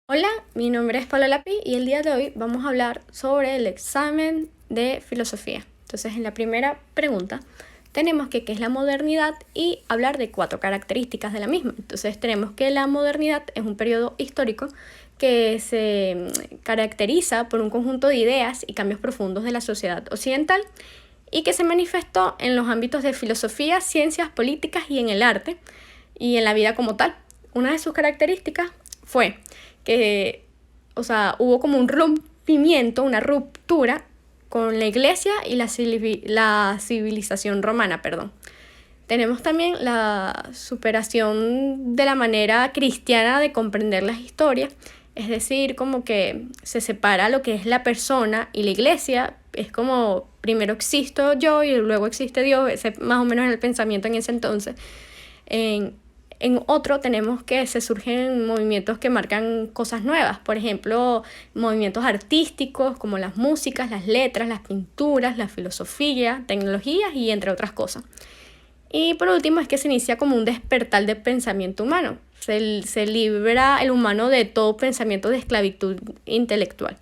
Hola, mi nombre es Paula Lapi y el día de hoy vamos a hablar sobre el examen de filosofía. Entonces, en la primera pregunta tenemos que qué es la modernidad y hablar de 4 características de la misma. Entonces, tenemos que la modernidad es un periodo histórico que se caracteriza por un conjunto de ideas y cambios profundos de la sociedad occidental y que se manifestó en los ámbitos de filosofía, ciencias, políticas y en el arte y en la vida como tal. Una de sus características fue que, hubo como un rompimiento, una ruptura con la iglesia y la civilización romana, perdón. Tenemos también la superación de la manera cristiana de comprender las historias, es decir, como que se separa lo que es la persona y la iglesia, es como primero existo yo y luego existe Dios, ese más o menos es el pensamiento en ese entonces. En otro tenemos que se surgen movimientos que marcan cosas nuevas, por ejemplo, movimientos artísticos como las músicas, las letras, las pinturas, la filosofía, tecnologías y entre otras cosas. Y por último es que se inicia como un despertar del pensamiento humano. Se libra el humano de todo pensamiento de esclavitud intelectual.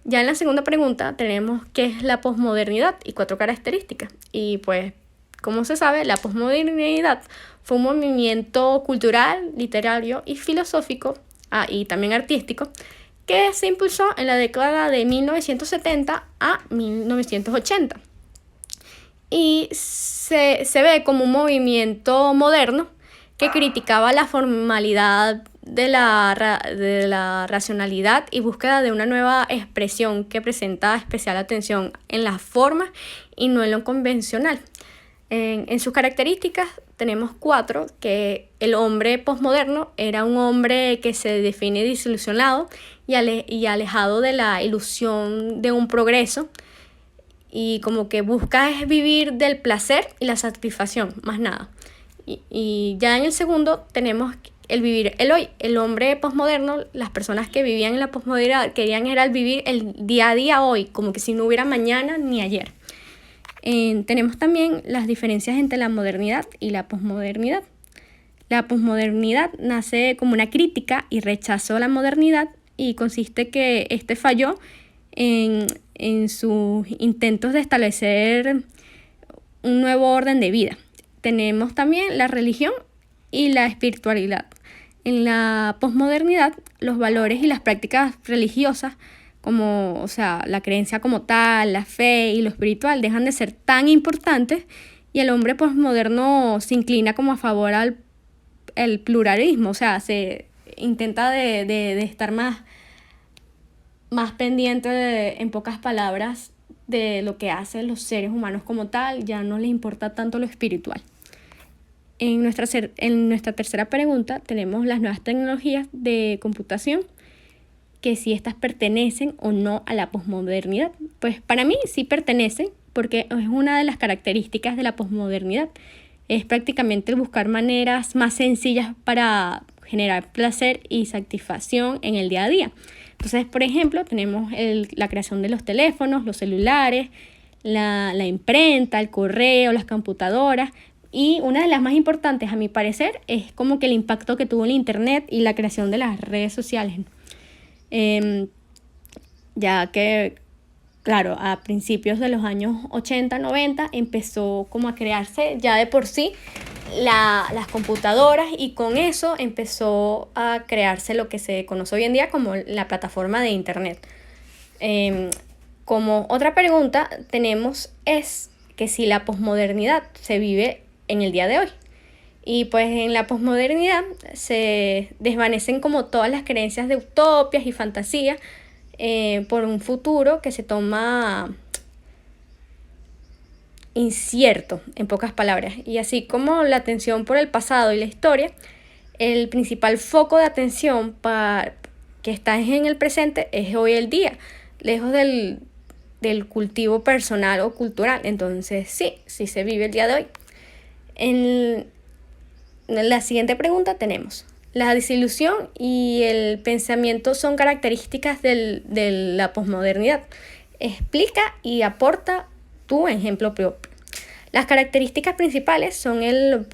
Ya en la segunda pregunta tenemos qué es la posmodernidad y 4 características. Y pues, como se sabe, la posmodernidad fue un movimiento cultural, literario y filosófico, y también artístico, que se impulsó en la década de 1970 a 1980. Y se ve como un movimiento moderno que criticaba la formalidad de la racionalidad y búsqueda de una nueva expresión que presenta especial atención en las formas y no en lo convencional. En sus características tenemos 4, que el hombre posmoderno era un hombre que se define desilusionado y alejado de la ilusión de un progreso, y como que busca es vivir del placer y la satisfacción, más nada. Y ya en el segundo tenemos el vivir el hoy. El hombre posmoderno, las personas que vivían en la posmodernidad querían era el vivir el día a día hoy, como que si no hubiera mañana ni ayer. Tenemos también las diferencias entre la modernidad y la posmodernidad. La posmodernidad nace como una crítica y rechazo a la modernidad y consiste que este falló en sus intentos de establecer un nuevo orden de vida. Tenemos también la religión y la espiritualidad. En la posmodernidad, los valores y las prácticas religiosas, como la creencia como tal, la fe y lo espiritual, dejan de ser tan importantes y el hombre posmoderno se inclina como a favor al pluralismo, se intenta de estar más pendiente en pocas palabras de lo que hacen los seres humanos como tal, ya no les importa tanto lo espiritual. En nuestra tercera pregunta tenemos las nuevas tecnologías de computación, que si estas pertenecen o no a la posmodernidad. Pues para mí sí pertenecen, porque es una de las características de la posmodernidad. Es prácticamente el buscar maneras más sencillas para generar placer y satisfacción en el día a día. Entonces, por ejemplo, tenemos la creación de los teléfonos, los celulares, la imprenta, el correo, las computadoras. Y una de las más importantes, a mi parecer, es como que el impacto que tuvo el internet y la creación de las redes sociales. Ya que, claro, a principios de los años 80, 90 empezó como a crearse ya de por sí las computadoras, y con eso empezó a crearse lo que se conoce hoy en día como la plataforma de internet. Como otra pregunta tenemos es que si la posmodernidad se vive en el día de hoy. Y pues en la posmodernidad se desvanecen como todas las creencias de utopias y fantasías por un futuro que se toma incierto, en pocas palabras. Y así como la atención por el pasado y la historia, el principal foco de atención que está en el presente es hoy el día, lejos del cultivo personal o cultural. Entonces sí se vive el día de hoy. En la siguiente pregunta tenemos: la desilusión y el pensamiento son características de la posmodernidad. Explica y aporta tu ejemplo propio. Las características principales son el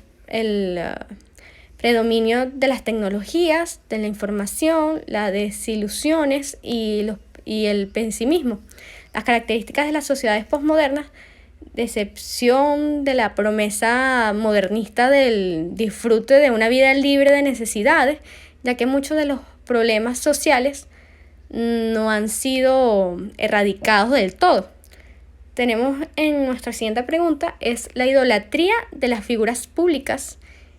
predominio de las tecnologías, de la información, las desilusiones y el pesimismo. Las características de las sociedades posmodernas, decepción de la promesa modernista del disfrute de una vida libre de necesidades, ya que muchos de los problemas sociales no han sido erradicados del todo. Tenemos en nuestra siguiente pregunta es la idolatría de las figuras públicas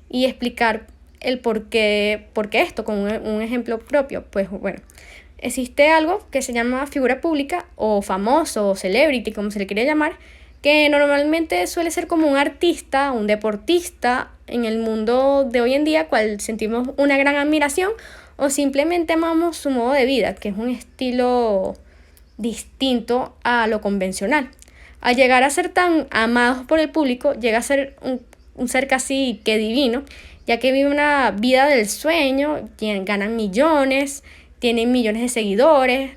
y explicar el por qué esto con un ejemplo propio. Pues bueno, existe algo que se llama figura pública o famoso o celebrity, como se le quiere llamar, que normalmente suele ser como un artista, un deportista en el mundo de hoy en día, cual sentimos una gran admiración o simplemente amamos su modo de vida, que es un estilo distinto a lo convencional. Al llegar a ser tan amados por el público, llega a ser un ser casi que divino, ya que vive una vida del sueño, ganan millones, tienen millones de seguidores,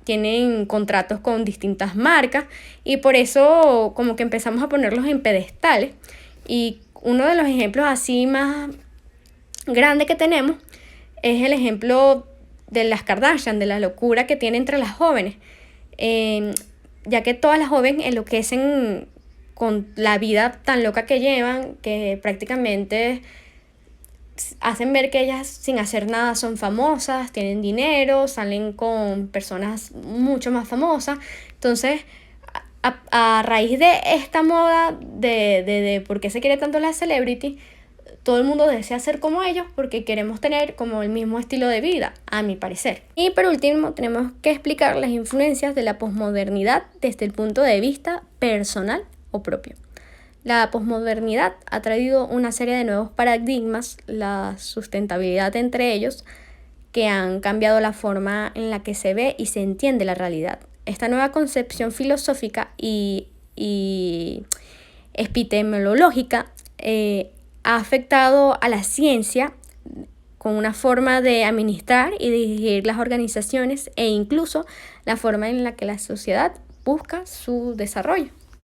tienen contratos con distintas marcas y por eso como que empezamos a ponerlos en pedestales. Y uno de los ejemplos así más grandes que tenemos es el ejemplo de las Kardashian, de la locura que tiene entre las jóvenes, ya que todas las jóvenes enloquecen con la vida tan loca que llevan, que prácticamente hacen ver que ellas sin hacer nada son famosas, tienen dinero, salen con personas mucho más famosas. Entonces, a raíz de esta moda de por qué se quiere tanto la celebrity, todo el mundo desea ser como ellos porque queremos tener como el mismo estilo de vida, a mi parecer. Y por último, tenemos que explicar las influencias de la posmodernidad desde el punto de vista personal o propio. La posmodernidad ha traído una serie de nuevos paradigmas, la sustentabilidad entre ellos, que han cambiado la forma en la que se ve y se entiende la realidad. Esta nueva concepción filosófica y epistemológica ha afectado a la ciencia con una forma de administrar y dirigir las organizaciones e incluso la forma en la que la sociedad busca su desarrollo.